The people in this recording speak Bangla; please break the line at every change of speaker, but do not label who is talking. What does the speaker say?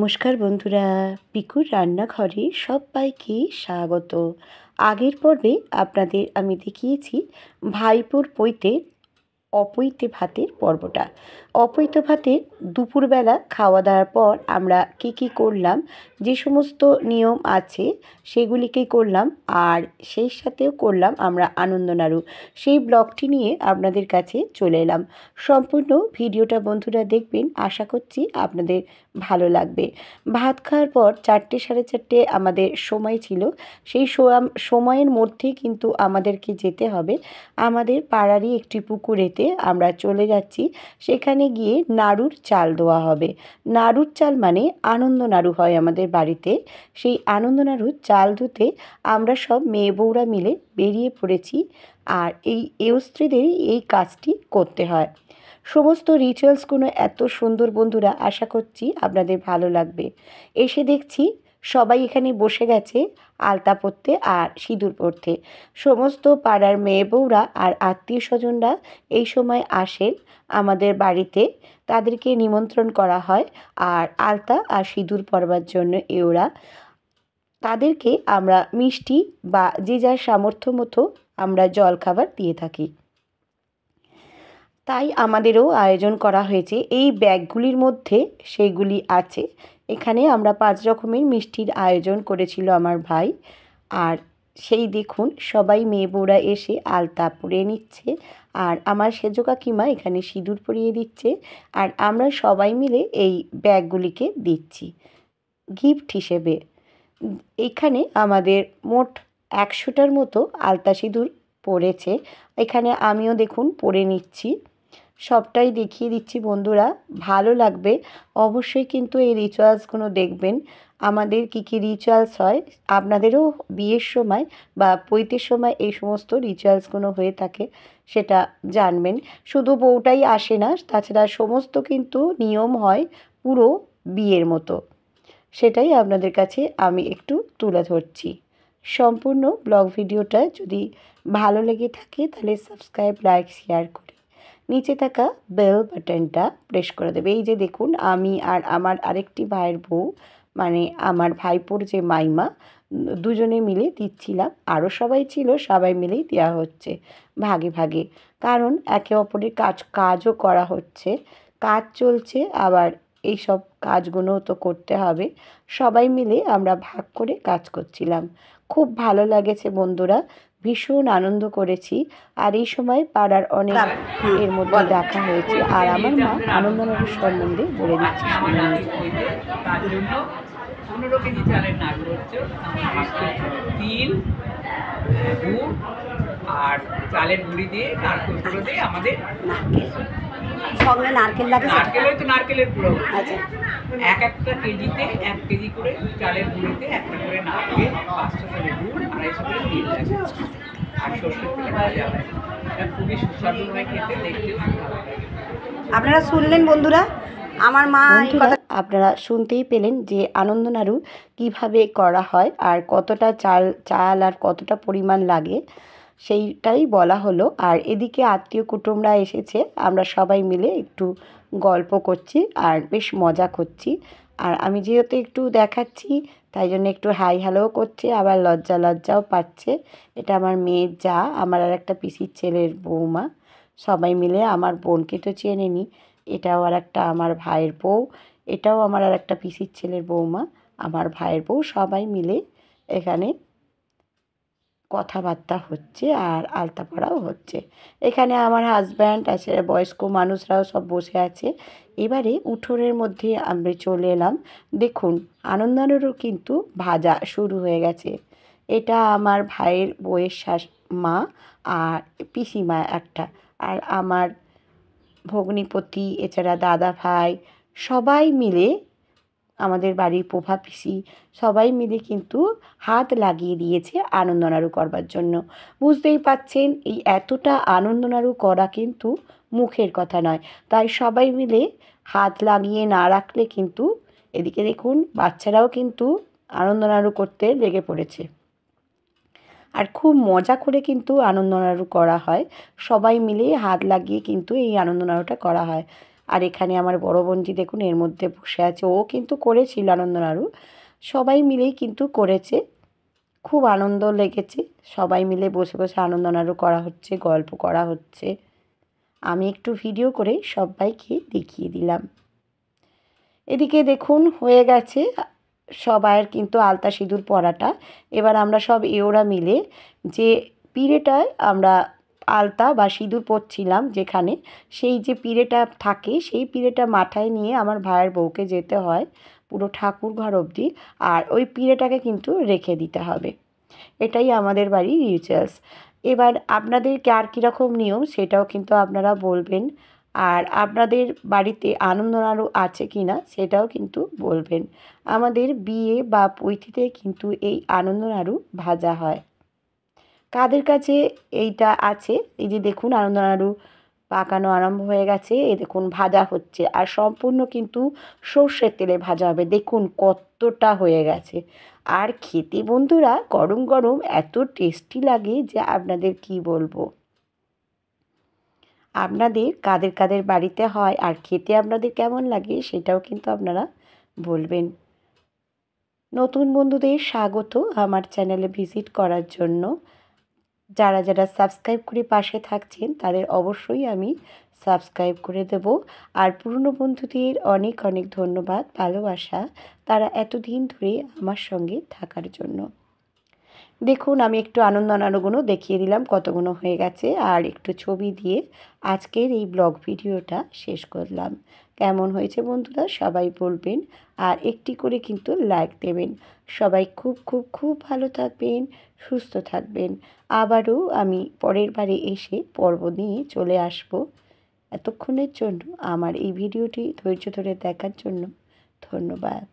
নমস্কার বন্ধুরা, পিকুর রান্নাঘরে সবাইকে স্বাগত। আগের পর্বে আপনাদের আমি দেখিয়েছি ভাইপোর পৈতে অপৈতে ভাতের পর্বটা। অপৈতে ভাতের দুপুরবেলা খাওয়া দাওয়ার পর আমরা কী করলাম, যে সমস্ত নিয়ম আছে সেগুলিকেই করলাম, আর সেই সাথেও করলাম আমরা আনন্দনাড়ু। সেই ব্লগটি নিয়ে আপনাদের কাছে চলে এলাম। সম্পূর্ণ ভিডিওটা বন্ধুরা দেখবেন, আশা করছি আপনাদের ভালো লাগবে। ভাত খাওয়ার পর 4টে সাড়ে 4টে আমাদের সময় ছিল। সেই সময়ের মধ্যেই কিন্তু আমাদেরকে যেতে হবে আমাদের পাড়ারই একটি পুকুরেতে। আমরা চলে যাচ্ছি, সেখানে গিয়ে নাড়ুর চাল দেওয়া হবে। নাড়ুর চাল মানে আনন্দ নাড়ু হয় আমাদের বাড়িতে। সেই আনন্দ নাড়ুর চাল ধুতে আমরা সব মেয়ে বউরা মিলে বেরিয়ে পড়েছি। আর এই স্ত্রীদেরই এই কাজটি করতে হয়। সমস্ত রিচুয়ালসগুলো এত সুন্দর বন্ধুরা, আশা করছি আপনাদের ভালো লাগবে। এসে দেখছি সবাই এখানে বসে গেছে আলতা পরতে আর সিঁদুর পরতে। সমস্ত পাড়ার মেয়ে বউরা আর আত্মীয় স্বজনরা এই সময় আসেন আমাদের বাড়িতে, তাদেরকে নিমন্ত্রণ করা হয় আর আলতা আর সিঁদুর পরবার জন্য ওরা তাদেরকে আমরা মিষ্টি বা যে যার সামর্থ্য মতো আমরা জলখাবার দিয়ে থাকি। তাই আমাদেরও আয়োজন করা হয়েছে। এই ব্যাগগুলির মধ্যে সেইগুলি আছে। এখানে আমরা 5 রকমের মিষ্টির আয়োজন করেছিল আমার ভাই। আর সেই দেখুন সবাই মেয়ে বউরা এসে আলতা পরিয়ে নিচ্ছে, আর আমার সেজো কাকিমা এখানে সিঁদুর পরিয়ে দিচ্ছে, আর আমরা সবাই মিলে এই ব্যাগগুলিকে দিচ্ছি গিফট হিসেবে। এখানে আমাদের মোট 100টার মতো আলতা সিঁদুর পড়েছে। এখানে আমিও দেখুন পরে নিচ্ছি, সবটাই দেখিয়ে দিচ্ছি বন্ধুরা, ভালো লাগবে অবশ্যই। কিন্তু এই রিচুয়ালসগুলো দেখবেন আমাদের কী রিচুয়ালস হয়। আপনাদেরও বিয়ের সময় বা পৈতের সময় এই সমস্ত রিচুয়ালসগুলো হয়ে থাকে, সেটা জানবেন। শুধু বউটাই আসে না, তাছাড়া সমস্ত কিন্তু নিয়ম হয় পুরো বিয়ের মতো। সেটাই আপনাদের কাছে আমি একটু তুলে ধরছি। সম্পূর্ণ ব্লগ ভিডিওটা যদি ভালো লেগে থাকে তাহলে সাবস্ক্রাইব, লাইক, শেয়ার করে নিচে থাকা বেল বাটনটা প্রেস করে দেবে। এই যে দেখুন আমি আর আমার আরেকটি ভাইয়ের বউ, মানে আমার ভাইপোর যে মাইমা, দুজনে মিলে দিচ্ছিলাম। আরও সবাই ছিল, সবাই মিলেই দেওয়া হচ্ছে ভাগে ভাগে, কারণ একে অপরের কাজও করা হচ্ছে, কাজ চলছে, আবার এই সব কাজগুলো তো করতে হবে। সবাই মিলে আমরা ভাগ করে কাজ করছিলাম। খুব ভালো লাগেছে বন্ধুরা, ভীষণ আনন্দ করেছি। আর এই সময় পাড়ার অনেক এর মধ্যে দেখা হয়েছে, আর আমার মা আনন্দনগর সম্বন্ধে বলে দিচ্ছে শুনে।
তার জন্য 15 কেজি চালের নাড়ু হচ্ছে তিল, গুড় আর চালের গুঁড়ি দিয়ে নারকেল গুঁড়ো দিয়ে আমাদের
সঙ্গে নারকেল লাগে,
নারকেলের তো নারকেলের গুঁড়ো।
আচ্ছা,
একটা কেজিতে 1 কেজি করে চালের গুঁড়িতে একটা করে নারকেল, 500 করে গুড়, 250 করে তিল লাগে, আর সর্ষের তেলে ভাজা হয়। এটা খুবই সুস্বাদু হয় খেতে, দেখতেও ভালো লাগে।
আপনারা শুনলেন বন্ধুরা, আমার মা আপনারা শুনতেই পেলেন যে আনন্দ নাড়ু কীভাবে করা হয় আর কতটা চাল আর কতটা পরিমাণ লাগে সেইটাই বলা হলো। আর এদিকে আত্মীয় কুটুমরা এসেছে, আমরা সবাই মিলে একটু গল্প করছি আর বেশ মজা করছি। আর আমি যেহেতু একটু দেখাচ্ছি তাই জন্য একটু হাই হ্যালোও করছে, আবার লজ্জাও পাচ্ছে। এটা আমার মেয়ের যা, আমার আর একটা পিসির ছেলের বৌমা, সবাই মিলে। আমার বোনকে তো চেনেনি, এটাও আর একটা আমার ভাইয়ের বউ, এটাও আমার আর একটা পিসির ছেলের বৌমা, আমার ভাইয়ের বউ। সবাই মিলে এখানে কথাবার্তা হচ্ছে আর আলতা পড়াও হচ্ছে। এখানে আমার হাজব্যান্ড আছে, বয়স্ক মানুষরাও সব বসে আছে। এবারে উঠোনের মধ্যে আমরা চলে এলাম। দেখুন আনন্দনেরও কিন্তু ভাজা শুরু হয়ে গেছে। এটা আমার ভাইয়ের বউয়ের মা আর পিসিমা একটা, আর আমার ভগ্নিপতি, এছাড়া দাদা ভাই, সবাই মিলে আমাদের বাড়ির প্রভা পিসি সবাই মিলে কিন্তু হাত লাগিয়ে দিয়েছে আনন্দনাড়ু করবার জন্য। বুঝতেই পাচ্ছেন এই এতটা আনন্দনাড়ু করা কিন্তু মুখের কথা নয়, তাই সবাই মিলে হাত লাগিয়ে না রাখলে কিন্তু, এদিকে দেখুন বাচ্চারাও কিন্তু আনন্দনাড়ু করতে লেগে পড়েছে। আর খুব মজা করে কিন্তু আনন্দনাড়ু করা হয়, সবাই মিলে হাত লাগিয়ে কিন্তু এই আনন্দনাড়ুটা করা হয়। আর এখানে আমার বড় বোনজি দেখুন এর মধ্যে বসে আছে, ও কিন্তু করেছিল আনন্দনাড়ু, সবাই মিলেই কিন্তু করেছে। খুব আনন্দ লেগেছে, সবাই মিলে বসে বসে আনন্দনাড়ু করা হচ্ছে, গল্প করা হচ্ছে। আমি একটু ভিডিও করে সবাইকে দেখিয়ে দিলাম। এদিকে দেখুন হয়ে গেছে সবাইয়ের কিন্তু আলতা সিঁদুর পরাটা। এবার আমরা সব এওরা মিলে যে পিঁড়েটায় আমরা আলতা বা সিঁদুর পরছিলাম যেখানে, সেই যে পিঁড়েটা থাকে সেই পিঁড়েটা মাথায় নিয়ে আমার ভাইয়ের বউকে যেতে হয় পুরো ঠাকুর ঘর অবধি, আর ওই পিঁড়েটাকে কিন্তু রেখে দিতে হবে। এটাই আমাদের বাড়ির রিচুয়ালস। এবার আপনাদের কার কীরকম নিয়ম সেটাও কিন্তু আপনারা বলবেন, আর আপনাদের বাড়িতে আনন্দনাড়ু আছে কি না সেটাও কিন্তু বলবেন। আমাদের বিয়ে বা পৈতিতে কিন্তু এই আনন্দনাড়ু ভাজা হয়। কাদের কাছে এইটা আছে, এই যে দেখুন আনন্দনাড়ু পাকানো আরম্ভ হয়ে গেছে, এই দেখুন ভাজা হচ্ছে, আর সম্পূর্ণ কিন্তু সর্ষের তেলে ভাজা হবে। দেখুন কতটা হয়ে গেছে, আর খেতে বন্ধুরা গরম গরম এত টেস্টি লাগে যে আপনাদের কি বলবো। আপনাদের কাদের কাদের বাড়িতে হয় আর খেতে আপনাদের কেমন লাগে সেটাও কিন্তু আপনারা বলবেন। নতুন বন্ধুদের স্বাগত আমার চ্যানেলে ভিজিট করার জন্য। যারা যারা সাবস্ক্রাইব করে পাশে থাকছেন তাদের অবশ্যই আমি সাবস্ক্রাইব করে দেব। আর পুরনো বন্ধুদের অনেক অনেক ধন্যবাদ, ভালোবাসা, তারা এতদিন ধরে আমার সঙ্গে থাকার জন্য। দেখুন আমি একটু আনন্দনাড়ুগুলো দেখিয়ে দিলাম কতগুলো হয়ে গেছে, আর একটু ছবি দিয়ে আজকের এই ব্লগ ভিডিওটা শেষ করলাম। কেমন হয়েছে বন্ধুরা সবাই বলবেন, আর একটি করে কিন্তু লাইক দেবেন। সবাই খুব খুব খুব ভালো থাকবেন, সুস্থ থাকবেন। আবারও আমি পরের বারে এসে পর্ব নিয়ে চলে আসব। এতক্ষণের জন্য আমার এই ভিডিওটি ধৈর্য ধরে দেখার জন্য ধন্যবাদ।